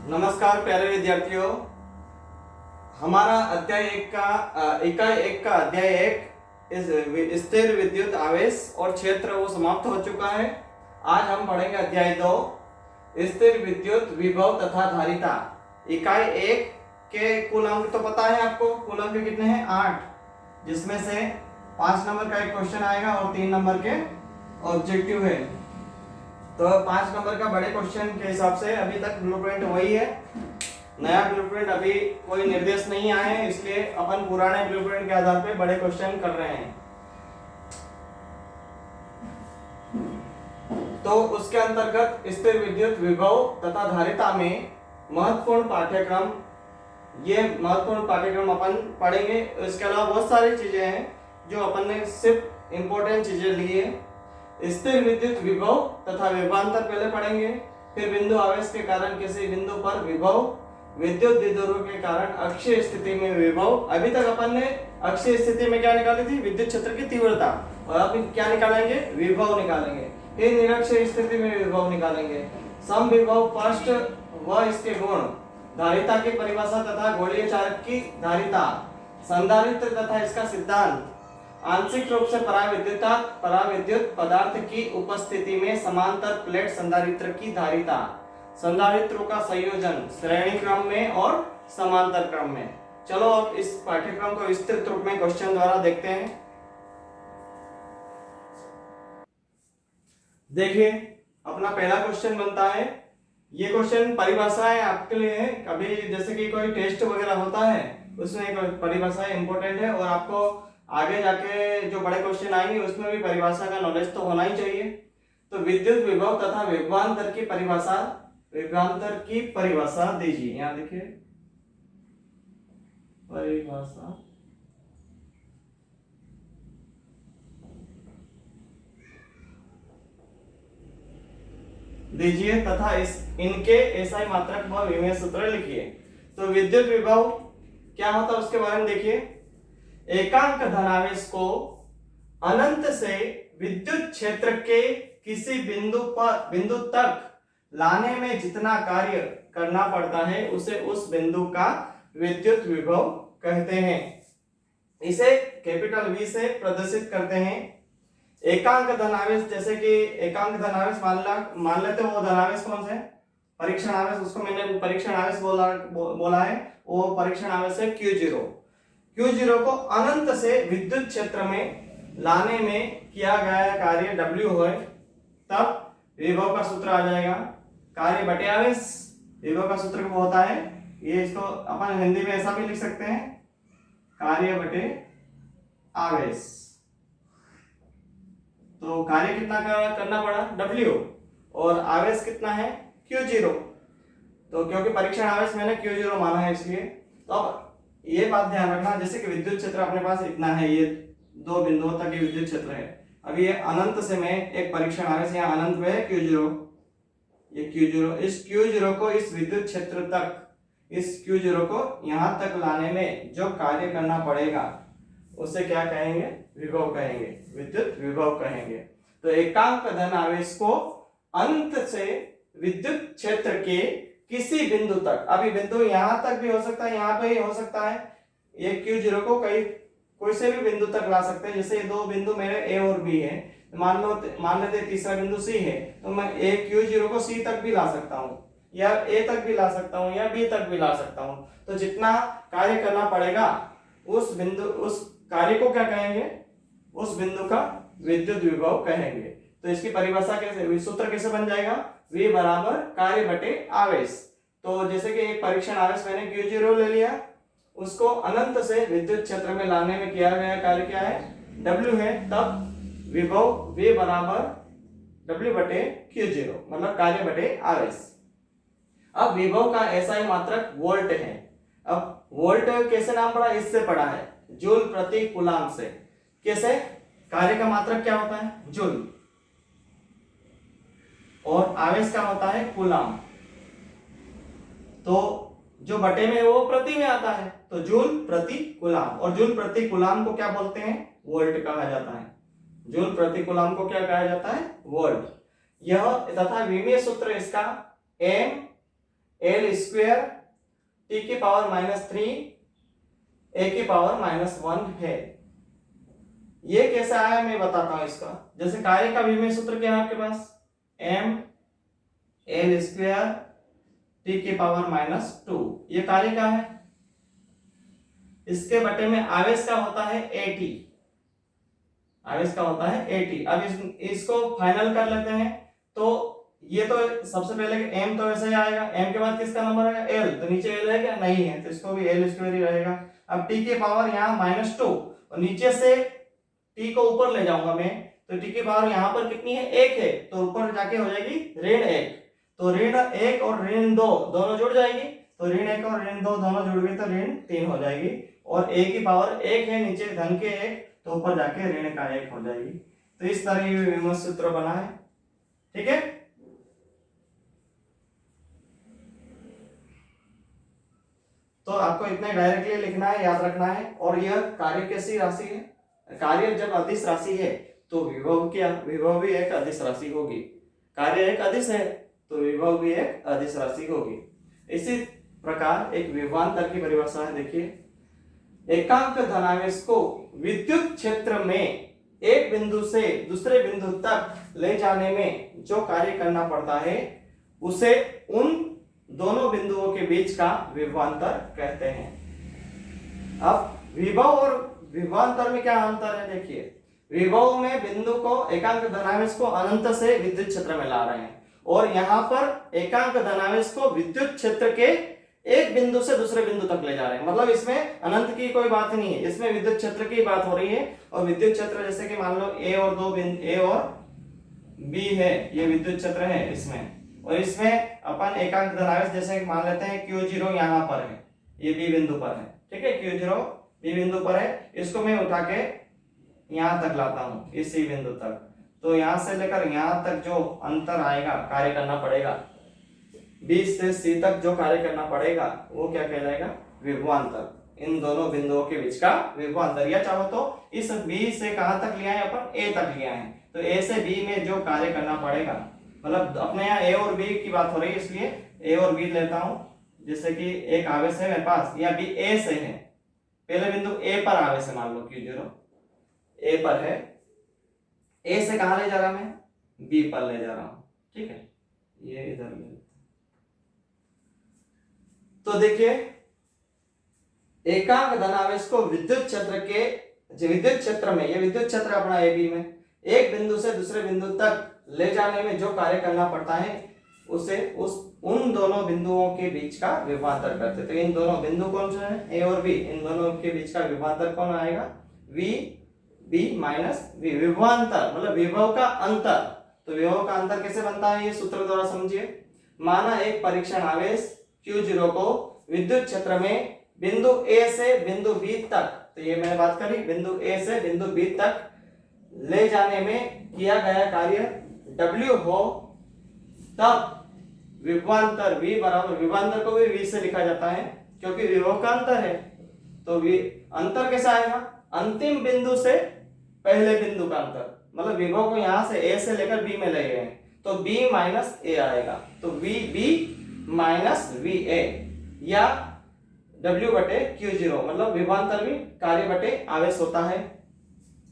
नमस्कार प्यारे विद्यार्थियों, हमारा अध्याय एक का इकाई एक का अध्याय एक इस स्थिर विद्युत आवेश और क्षेत्र वो समाप्त हो चुका है। आज हम पढ़ेंगे अध्याय 2 स्थिर विद्युत विभव तथा धारिता। इकाई एक के कुल अंक तो पता है आपको, कुल अंक कितने हैं? 8, जिसमें से 5 नंबर का एक क्वेश्चन आएगा और 3 नंबर के ऑब्जेक्टिव है। तो 5 नंबर का बड़े क्वेश्चन के हिसाब से अभी तक ब्लूप्रिंट वही है, नया ब्लूप्रिंट अभी कोई निर्देश नहीं आए हैं, इसलिए अपन पुराने ब्लूप्रिंट के आधार पर बड़े क्वेश्चन कर रहे हैं। तो उसके अंतर्गत स्थिर विद्युत विभव तथा धारिता में महत्वपूर्ण पाठ्यक्रम, ये महत्वपूर्ण पाठ्यक्रम अपन पढ़ेंगे। इसके अलावा बहुत सारी चीजें हैं जो अपन ने सिर्फ इंपॉर्टेंट चीजें ली है। स्थिर विद्युत विभव तथा विभवांतर पहले पढ़ेंगे, फिर बिंदु आवेश के कारण किसी बिंदु पर विभव, विद्युत द्विध्रुव के कारण अक्षीय स्थिति में विभव। अभी तक अपन ने अक्षीय स्थिति में क्या निकाली थी? विद्युत क्षेत्र की तीव्रता। और अब क्या निकालेंगे? विभव निकालेंगे। फिर निरक्षीय स्थिति में विभव निकालेंगे। सम विभव पृष्ठ व इसके गुण, धारिता की परिभाषा तथा गोलीय चालक की धारिता, संधारित्र तथा इसका सिद्धांत, आंशिक रूप से पराविद्युत पदार्थ की उपस्थिति में समांतर प्लेट संधारित्र की धारिता, संधारित्रों का संयोजन श्रेणी क्रम में और समांतर क्रम में। चलो अब इस पाठ्यक्रम को विस्तृत रूप में क्वेश्चन द्वारा देखते हैं। देखिए, अपना पहला क्वेश्चन बनता है, ये क्वेश्चन परिभाषाएं आपके लिए है। कभी जैसे कि कोई टेस्ट वगैरह होता है उसमें परिभाषाएं इंपॉर्टेंट है, और आपको आगे जाके जो बड़े क्वेश्चन आएंगे उसमें भी परिभाषा का नॉलेज तो होना ही चाहिए। तो विद्युत विभव तथा विभवांतर की परिभाषा दीजिए। यहाँ देखिए, परिभाषा दीजिए तथा इनके एसआई मात्रक व विमेय सूत्र लिखिए। तो विद्युत विभव क्या होता है उसके बारे में देखिए। एकांक धनावेश को अनंत से विद्युत क्षेत्र के किसी बिंदु तक लाने में जितना कार्य करना पड़ता है उसे उस बिंदु का विद्युत विभव कहते हैं। इसे कैपिटल V से प्रदर्शित करते हैं। एकांक धनावेश, जैसे कि एकांक धनावेश मान लेते हो, वो धनावेश कौन से? परीक्षण आवेश, उसको मैंने परीक्षण आवेश बोला है। वो परीक्षण आवेश है Q0। Q0 को अनंत से विद्युत क्षेत्र में लाने में किया गया कार्य W है, तब विभव का सूत्र आ जाएगा। कार्य बटे आवेश, विभव का सूत्र क्या होता है? ये इसको अपन हिंदी में ऐसा भी लिख सकते हैं, कार्य बटे आवेश। तो कार्य कितना करना पड़ा? W, और आवेश कितना है? Q0। तो क्योंकि परीक्षण आवेश मैंने Q0 माना है इसलिए। तो अब ये बात ध्यान रखना, जैसे कि विद्युत क्षेत्र अपने पास इतना है, ये 2 बिंदुओं तक ये विद्युत क्षेत्र है। अब ये अनंत से मैं एक परीक्षण आवेश यहाँ अनंत में है Q0, ये Q0, इस Q0 को इस विद्युत क्षेत्र तक, इस Q0 को यहाँ तक लाने में जो कार्य करना पड़ेगा उसे क्या कहेंगे? विभव कहेंगे, विद्युत विभव कहेंगे। तो एकांक धन आवेश को अनंत से विद्युत क्षेत्र के किसी बिंदु तक, अभी बिंदु यहां तक भी हो सकता है, यहाँ पे ही हो सकता है, ये Q0 को कोई से भी बिंदु तक ला सकते हैं। जैसे ये 2 बिंदु मेरे A और B है, मान लेते तीसरा बिंदु C है, तो मैं Q0 को C तक भी ला सकता हूँ, या A तक भी ला सकता हूँ, या B तक भी ला सकता हूँ। तो जितना कार्य करना पड़ेगा उस कार्य को क्या कहेंगे? उस बिंदु का विद्युत विभव कहेंगे। तो इसकी परिभाषा कैसे, सूत्र कैसे बन जाएगा? V बराबर कार्य बटे आवेश। तो जैसे कि एक परीक्षण आवेश मैंने Q0 ले लिया, उसको अनंत से विद्युत क्षेत्र में लाने में किया गया कार्य क्या है? W है, तब विभव V बराबर W बटे Q0, मतलब कार्य बटे आवेश। अब विभव का एसआई मात्रक वोल्ट है। अब वोल्ट कैसे नाम पड़ा? इससे पढ़ा है, जूल प्रति कूलाम से। कैसे? कार्य का मात्रक क्या होता है? जूल, और आवेश का होता है कूलाम। तो जो बटे में वो प्रति में आता है, तो जूल प्रति कूलाम, और जूल प्रति कूलाम को क्या बोलते हैं? वोल्ट कहा जाता है। जूल प्रति कूलाम को क्या कहा जाता है? वोल्ट। यह तथा विमीय सूत्र इसका M एल स्क्वायर टी की पावर -3 ए की पावर -1 है। ये कैसे आया मैं बताता हूं इसका। जैसे कार्य का विमेय सूत्र क्या है आपके पास, m एल स्क्वायर टी की पावर -2, ये कार्य का है। इसके बटे में आवेश का होता है at, आवेश का होता है at। अब इसको फाइनल कर लेते हैं। तो ये तो सबसे पहले m तो ऐसे ही आएगा, m के बाद किसका नंबर आएगा l, तो नीचे l है क्या, नहीं है, तो इसको भी एल स्क्वायर ही रहेगा। अब t की पावर यहाँ -2 और नीचे से t को ऊपर ले जाऊंगा मैं, तो t की पावर यहाँ पर कितनी है, 1 है, तो ऊपर जाके हो जाएगी ऋण 1। तो ऋण 1 और ऋण 2 दोनों जुड़ जाएगी, तो ऋण 1 और ऋण 2 दोनों जुड़ गई तो ऋण 3 हो जाएगी। और a की पावर 1 है, नीचे धन के 1, तो ऊपर जाके ऋण का 1 हो जाएगी। तो इस तरह ये विमेय सूत्र बना है। ठीक है, तो आपको इतना डायरेक्टली लिखना है, याद रखना है। और यह कार्य कैसी राशि है, कार्य जब अदिश राशि है तो विभव क्या, विभव भी एक अदिश राशि होगी। कार्य एक अदिश है तो विभव भी एक अदिश राशि होगी। इसी प्रकार एक विभवांतर की परिभाषा है, देखिए, एकांक धनावेश को विद्युत क्षेत्र में एक बिंदु से दूसरे बिंदु तक ले जाने में जो कार्य करना पड़ता है उसे उन दोनों बिंदुओं के बीच का विभवांतर कहते हैं। अब विभव और विभवांतर में क्या अंतर है, देखिए, विभव में बिंदु को, एकांक धनावेश को अनंत से विद्युत क्षेत्र में ला रहे हैं, और यहाँ पर एकांक धनावेश को विद्युत क्षेत्र के एक बिंदु से दूसरे बिंदु तक ले जा रहे हैं। मतलब इसमें अनंत की कोई बात नहीं है, इसमें विद्युत क्षेत्र की बात हो रही है। और विद्युत क्षेत्र जैसे कि मान लो ए और दो बिंदु ए और बी है, ये विद्युत क्षेत्र है इसमें। और इसमें अपन एकांक धनावेश जैसे मान लेते हैं Q0 यहाँ पर है, ये बी बिंदु पर है, ठीक है, Q0 बी बिंदु पर है, इसको मैं उठा के यहाँ तक लाता हूँ, इस सी बिंदु तक। तो यहाँ से लेकर यहाँ तक जो अंतर आएगा, कार्य करना पड़ेगा, बी से सी तक जो कार्य करना पड़ेगा वो क्या कहलाएगा, विभवांतर। इन दोनों बिंदुओं के बीच का विभवांतर। या चाहो तो इस बी से कहां तक लिया है अपन, ए तक लिया है, तो ए से बी में जो कार्य करना पड़ेगा, मतलब अपने यहाँ ए और बी की बात हो रही है इसलिए ए और बी लेता हूं। जैसे कि एक आवेश है मेरे पास, या बी ए से है, पहले बिंदु ए पर आवेश है, मान लो Q0 ए पर है, ए से कहां ले जा रहा मैं, बी पर ले जा रहा हूं, ठीक है, ये इधर ले। तो देखिए, एकांक धनावेश को विद्युत क्षेत्र के, विद्युत क्षेत्र में, ये विद्युत क्षेत्र अपना ए बी में, एक बिंदु से दूसरे बिंदु तक ले जाने में जो कार्य करना पड़ता है उसे उन दोनों बिंदुओं के बीच का विभवांतर करते। तो इन दोनों बिंदु कौन से हैं, ए और बी, इन दोनों के बीच का विभवांतर कौन आएगा, वी बी माइनस वी। विभवांतर मतलब विभव का अंतर। तो विभव का अंतर कैसे बनता है, ये सूत्र द्वारा समझिए। माना एक परीक्षण आवेश Q0 को विद्युत क्षेत्र में बिंदु ए से बिंदु बी तक, तो ये मैंने बात करी, बिंदु ए से बिंदु बी तक ले जाने में किया गया कार्य W हो, तब विभवांतर V बराबर, विभवांतर को भी V से लिखा जाता है क्योंकि विभव का अंतर है। तो अंतर कैसा आएगा, अंतिम बिंदु से पहले बिंदु का अंतर, मतलब विभव को यहां से A से लेकर B में ले गए हैं, तो B माइनस A आएगा। तो VB माइनस VA, या W बटे Q0, मतलब विभवांतर भी कार्य बटे आवेश होता है,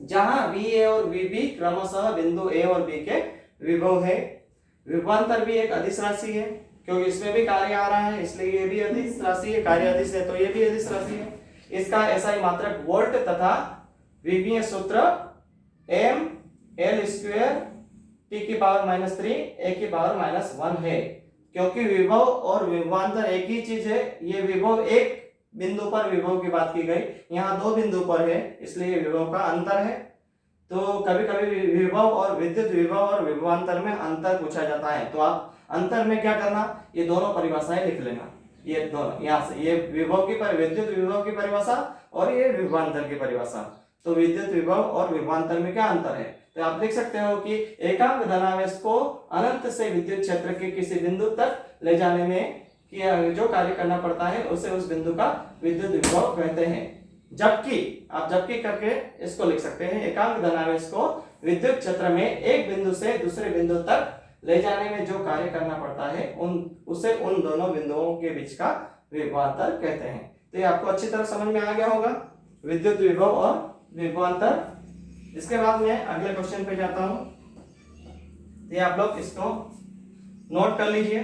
जहां VA और VB क्रमशः बिंदु A और B के विभव है। विभवांतर भी एक अदिश राशि है क्योंकि इसमें भी कार्य आ रहा है, इसलिए ये भी अदिश राशि है, कार्य अदिश है तो ये भी अदिश राशि है। इसका SI मात्रक वोल्ट तथा विभीय सूत्र m l स्क्वायर t की पावर -3 a की पावर -1 है। क्योंकि विभव और विभवांतर एक ही चीज है, ये विभव एक बिंदु पर विभव की बात की गई, यहाँ दो बिंदु पर है, इसलिए विभव का अंतर है। तो कभी कभी विभव और विद्युत विभव और विभवांतर में अंतर पूछा जाता है, तो आप अंतर में क्या करना, ये दोनों परिभाषाएं लिख लेना, ये दोनों यहाँ से, ये विभव की विद्युत विभव की परिभाषा और ये विभवांतर की परिभाषा। तो विद्युत विभव और विभवांतर में क्या अंतर है, तो आप देख सकते हो कि एकांक धनावेश को अनंत से विद्युत क्षेत्र के किसी बिंदु तक ले जाने में किया जो कार्य करना पड़ता है उसे उस बिंदु का विद्युत विभव कहते हैं। जबकि आप जबकि करके इसको लिख सकते हैं, एकांक धनावेश को विद्युत क्षेत्र में एक बिंदु से दूसरे बिंदु तक ले जाने में जो कार्य करना पड़ता है उसे उन दोनों बिंदुओं के बीच का विभवांतर कहते हैं। तो ये आपको अच्छी तरह समझ में आ गया होगा, विद्युत विभव और विभवांतर। इसके बाद मैं अगले क्वेश्चन पे जाता हूं। ये आप लोग इसको नोट कर लीजिए।